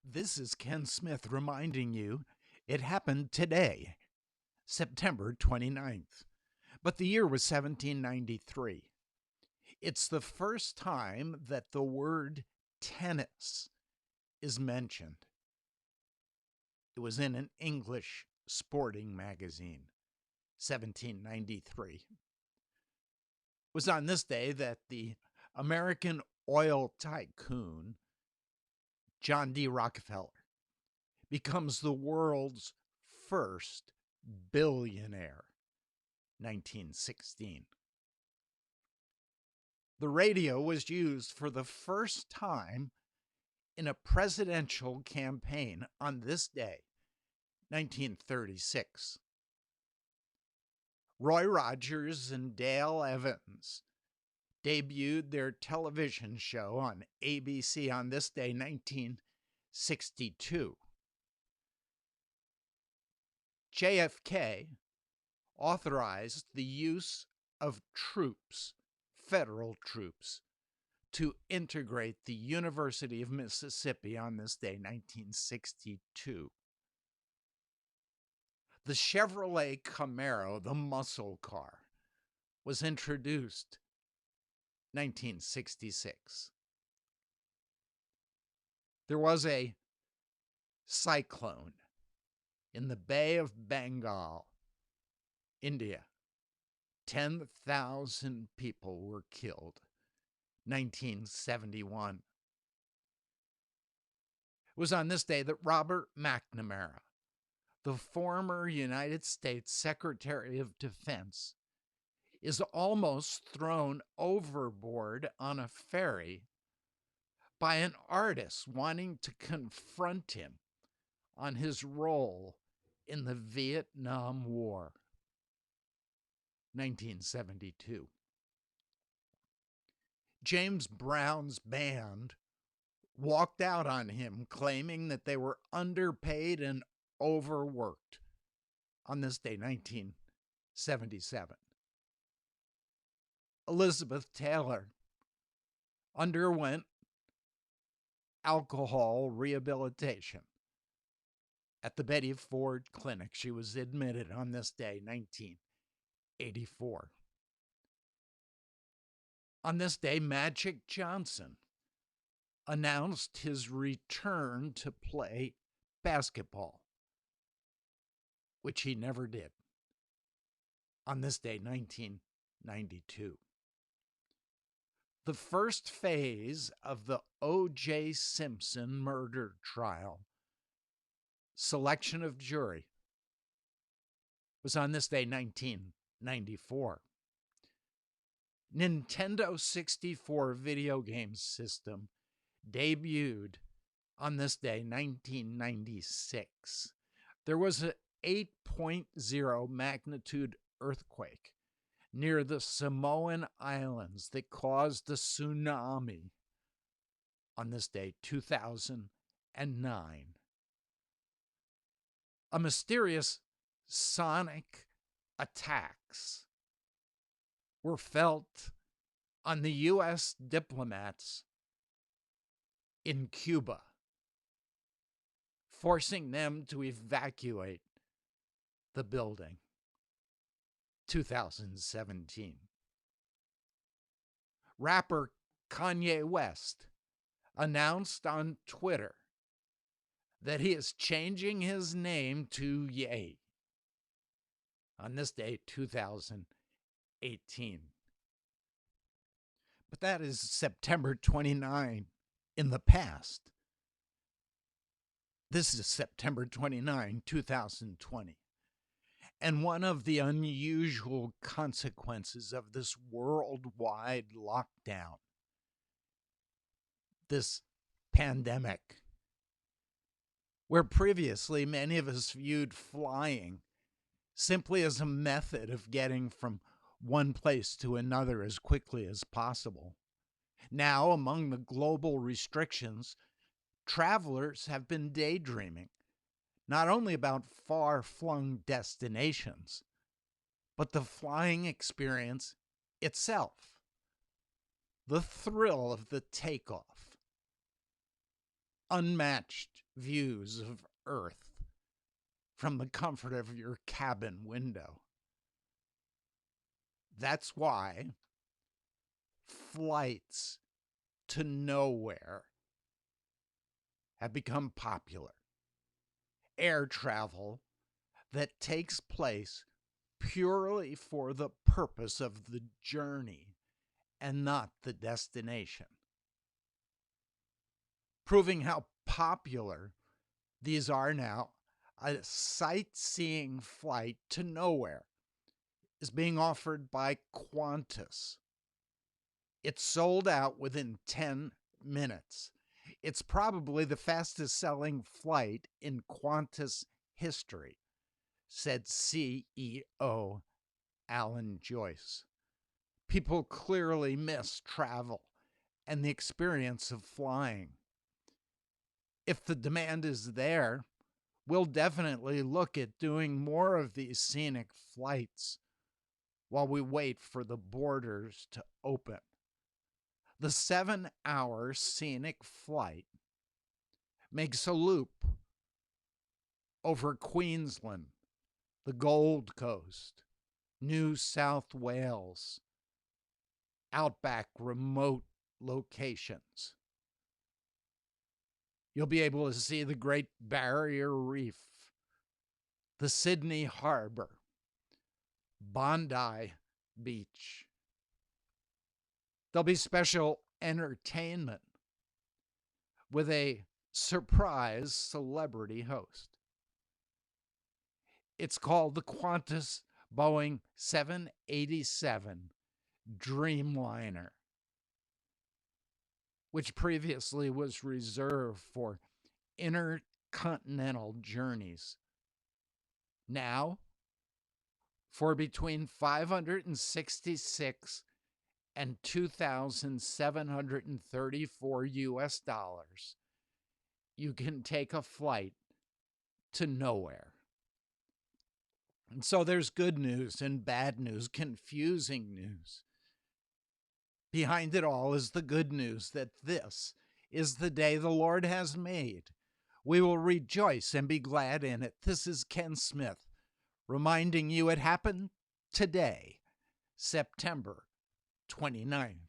This is Ken Smith reminding you it happened today, September 29th. But the year was 1793. It's the first time that the word tennis is mentioned. It was in an English sporting magazine, 1793. It was on this day that the American oil tycoon John D. Rockefeller becomes the world's first billionaire, 1916. The radio was used for the first time in a presidential campaign on this day, 1936. Roy Rogers and Dale Evans debuted their television show on ABC on this day, 1962. JFK authorized the use of troops, federal troops, to integrate the University of Mississippi on this day, 1962. The Chevrolet Camaro, the muscle car, was introduced 1966. There was a cyclone in the Bay of Bengal, India. 10,000 people were killed, 1971. It was on this day that Robert McNamara, the former United States Secretary of Defense, is almost thrown overboard on a ferry by an artist wanting to confront him on his role in the Vietnam War, 1972. James Brown's band walked out on him, claiming that they were underpaid and overworked on this day, 1977. Elizabeth Taylor underwent alcohol rehabilitation at the Betty Ford Clinic. She was admitted on this day, 1984. On this day, Magic Johnson announced his return to play basketball, which he never did. On this day, 1992. The first phase of the O.J. Simpson murder trial, selection of jury, was on this day, 1994. Nintendo 64 video game system debuted on this day, 1996. There was an 8.0 magnitude earthquake near the Samoan Islands that caused a tsunami on this day, 2009. A mysterious sonic attacks were felt on the U.S. diplomats in Cuba, forcing them to evacuate the building. 2017. Rapper Kanye West announced on Twitter that he is changing his name to Ye on this day, 2018. But that is September 29 in the past. This is September 29, 2020. And one of the unusual consequences of this worldwide lockdown, this pandemic, where previously many of us viewed flying simply as a method of getting from one place to another as quickly as possible. Now, among the global restrictions, travelers have been daydreaming, not only about far-flung destinations, but the flying experience itself, the thrill of the takeoff, unmatched views of Earth from the comfort of your cabin window. That's why flights to nowhere have become popular. Air travel that takes place purely for the purpose of the journey and not the destination. Proving how popular these are now, a sightseeing flight to nowhere is being offered by Qantas. It's sold out within 10 minutes. It's probably the fastest selling flight in Qantas history, said CEO Alan Joyce. People clearly miss travel and the experience of flying. If the demand is there, we'll definitely look at doing more of these scenic flights while we wait for the borders to open. The 7-hour scenic flight makes a loop over Queensland, the Gold Coast, New South Wales, outback remote locations. You'll be able to see the Great Barrier Reef, the Sydney Harbor, Bondi Beach. There'll be special entertainment with a surprise celebrity host. It's called the Qantas Boeing 787 Dreamliner, which previously was reserved for intercontinental journeys. Now, for between $566 and $2,734, you can take a flight to nowhere. And so there's good news and bad news, confusing news. Behind it all is the good news that this is the day the Lord has made. We will rejoice and be glad in it. This is Ken Smith reminding you it happened today, September 29th.